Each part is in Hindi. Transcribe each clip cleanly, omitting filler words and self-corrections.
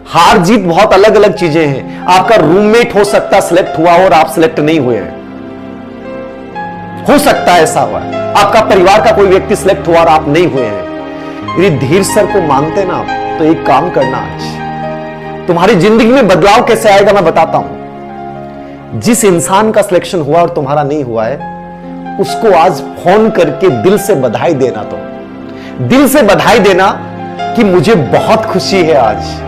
हार जीत बहुत अलग अलग चीजें हैं। आपका रूममेट हो सकता सिलेक्ट हुआ और आप सिलेक्ट नहीं हुए हैं, हो सकता है ऐसा हुआ। आपका परिवार का कोई व्यक्ति सिलेक्ट हुआ और आप नहीं हुए हैं। यदि धीर सर को मानते ना तो एक काम करना, आज तुम्हारी जिंदगी में बदलाव कैसे आएगा मैं बताता हूं। जिस इंसान का सिलेक्शन हुआ और तुम्हारा नहीं हुआ है, उसको आज फोन करके दिल से बधाई देना। तो दिल से बधाई देना कि मुझे बहुत खुशी है आज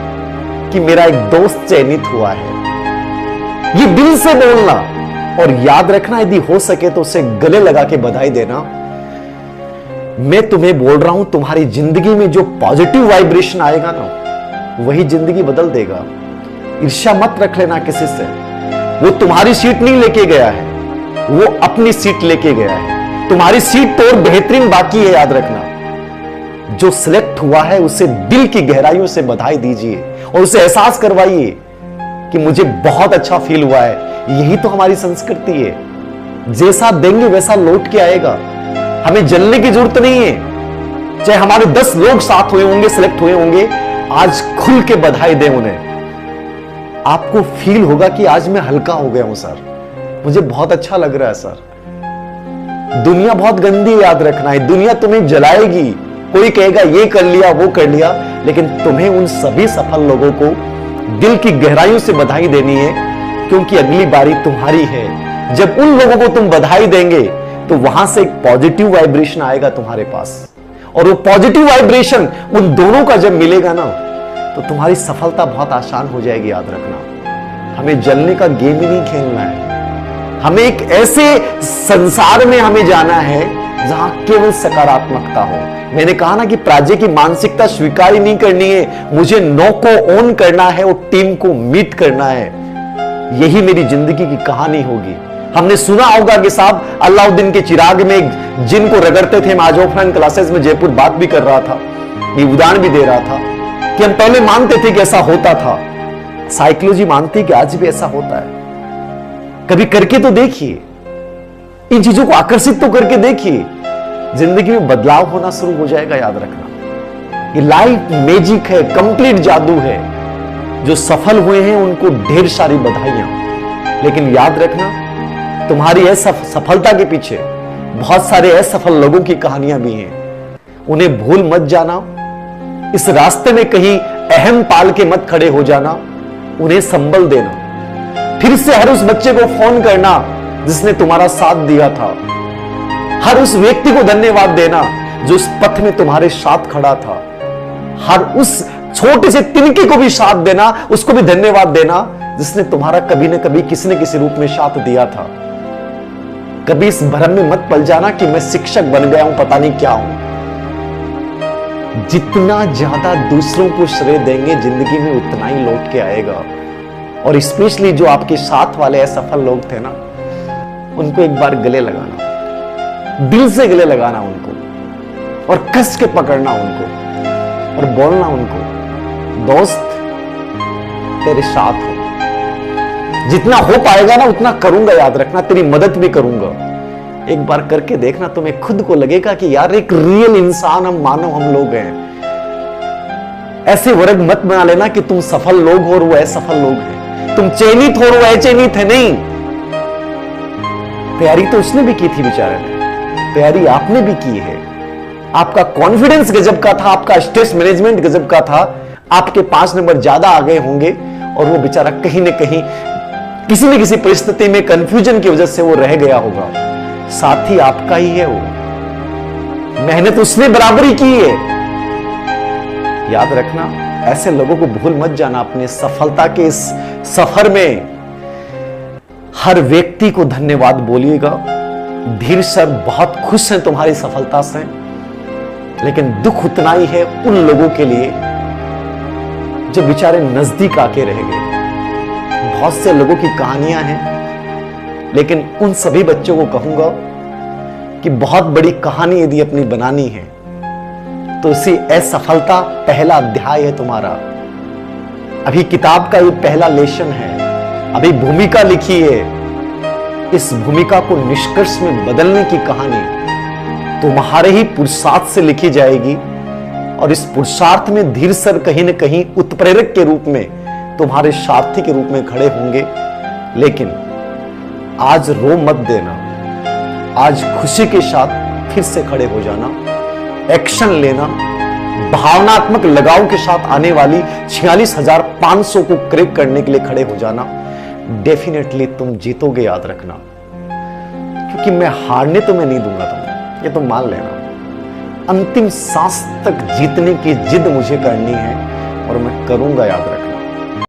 कि मेरा एक दोस्त चयनित हुआ है। ये दिल से बोलना, और याद रखना यदि हो सके तो उसे गले लगा के बधाई देना। मैं तुम्हें बोल रहा हूं, तुम्हारी जिंदगी में जो पॉजिटिव वाइब्रेशन आएगा ना, वही जिंदगी बदल देगा। ईर्ष्या मत रख लेना किसी से। वो तुम्हारी सीट नहीं लेके गया है, वो अपनी सीट लेके गया है। तुम्हारी सीट तो और बेहतरीन बाकी है। याद रखना, जो सिलेक्ट हुआ है उसे दिल की गहराइयों से बधाई दीजिए और उसे एहसास करवाइए कि मुझे बहुत अच्छा फील हुआ है। यही तो हमारी संस्कृति है। जैसा देंगे वैसा लौट के आएगा। हमें जलने की जरूरत नहीं है। चाहे हमारे 10 लोग साथ हुए होंगे, सिलेक्ट हुए होंगे, आज खुल के बधाई दें उन्हें। आपको फील होगा कि आज मैं हल्का हो गया हूं सर, मुझे बहुत अच्छा लग रहा है सर। दुनिया बहुत गंदी है, याद रखना है। दुनिया तुम्हें जलाएगी। कोई कहेगा ये कर लिया वो कर लिया, लेकिन तुम्हें उन सभी सफल लोगों को दिल की गहराइयों से बधाई देनी है, क्योंकि अगली बारी तुम्हारी है। जब उन लोगों को तुम बधाई देंगे तो वहां से एक पॉजिटिव वाइब्रेशन आएगा तुम्हारे पास, और वो पॉजिटिव वाइब्रेशन उन दोनों का जब मिलेगा ना, तो तुम्हारी सफलता बहुत आसान हो जाएगी। याद रखना, हमें जलने का गेम ही नहीं खेलना है। हमें एक ऐसे संसार में हमें जाना है जहां केवल सकारात्मकता हो। मैंने कहा ना कि प्राज्य की मानसिकता स्वीकार ही नहीं करनी है, मुझे नो को ओन करना है और टीम को मीट करना है। यही मेरी जिंदगी की कहानी होगी। हमने सुना होगा कि साहब अलाउद्दीन के चिराग में जिन को रगड़ते थे। मैं आज ऑफलाइन क्लासेस में जयपुर बात भी कर रहा था, ये उदाहरण भी दे रहा था कि हम पहले मानते थे कि ऐसा होता था। साइकोलॉजी मानती है कि आज भी ऐसा होता है। कभी करके तो देखिए, इन चीजों को आकर्षित तो करके देखिए, जिंदगी में बदलाव होना शुरू हो जाएगा। याद रखना, ये लाइफ मैजिक है, कंप्लीट जादू है। जो सफल हुए हैं उनको ढेर सारी बधाइयां, लेकिन याद रखना, तुम्हारी सफलता के पीछे बहुत सारे असफल लोगों की कहानियां भी हैं। उन्हें भूल मत जाना। इस रास्ते में कहीं अहम पाल के मत खड़े हो जाना। उन्हें संबल देना। फिर से हर उस बच्चे को फोन करना जिसने तुम्हारा साथ दिया था। हर उस व्यक्ति को धन्यवाद देना जो उस पथ में तुम्हारे साथ खड़ा था। हर उस छोटे से तिनके को भी साथ देना, उसको भी धन्यवाद देना जिसने तुम्हारा कभी न कभी किसी न किसी रूप में साथ दिया था। कभी इस भ्रम में मत पल जाना कि मैं शिक्षक बन गया हूं, पता नहीं क्या हूं। जितना ज्यादा दूसरों को श्रेय देंगे जिंदगी में, उतना ही लौट के आएगा। और स्पेशली जो आपके साथ वाले असफल लोग थे ना, उनको एक बार गले लगाना, दिल से गले लगाना उनको, और कस के पकड़ना उनको और बोलना उनको, दोस्त तेरे साथ हो। जितना हो पाएगा ना उतना करूंगा। याद रखना, तेरी मदद भी करूंगा। एक बार करके देखना, तुम्हें खुद को लगेगा कि यार एक रियल इंसान हम मानव हम लोग हैं। ऐसे वर्ग मत बना लेना कि तुम सफल लोग हो और वो असफल लोग हैं, तुम चयनित हो और वो अचयनित है। नहीं, तैयारी तो उसने भी की थी बेचारे ने, तैयारी आपने भी की है। आपका कॉन्फिडेंस गजब का था, आपका स्ट्रेस मैनेजमेंट गजब का था। आपके 5 नंबर ज्यादा आ गए होंगे और वो बेचारा कहीं ना कहीं किसी न किसी परिस्थिति में कंफ्यूजन की वजह से वो रह गया होगा। साथी आपका ही है वो, मेहनत उसने बराबरी की है। याद रखना, ऐसे लोगों को भूल मत जाना। अपने सफलता के इस सफर में हर व्यक्ति को धन्यवाद बोलिएगा। धीर सर बहुत खुश हैं तुम्हारी सफलता से, लेकिन दुख उतना ही है उन लोगों के लिए जो बेचारे नजदीक आके रह गए। बहुत से लोगों की कहानियां हैं, लेकिन उन सभी बच्चों को कहूंगा कि बहुत बड़ी कहानी यदि अपनी बनानी है तो इसी असफलता पहला अध्याय है तुम्हारा। अभी किताब का ये पहला लेसन है, अभी भूमिका लिखी है। इस भूमिका को निष्कर्ष में बदलने की कहानी तुम्हारे ही पुरुषार्थ से लिखी जाएगी। और इस पुरुषार्थ में धीर सर कहीं न कहीं उत्प्रेरक के रूप में, तुम्हारे सारथी के रूप में खड़े होंगे। लेकिन आज रो मत देना, आज खुशी के साथ फिर से खड़े हो जाना, एक्शन लेना, भावनात्मक लगाव के साथ आने वाली 46,500 को क्रैक करने के लिए खड़े हो जाना। डेफिनेटली तुम जीतोगे, याद रखना, क्योंकि मैं हारने तो मैं नहीं दूंगा तुम्हें, ये तुम मान लेना। अंतिम सांस तक जीतने की जिद मुझे करनी है और मैं करूंगा, याद रखना।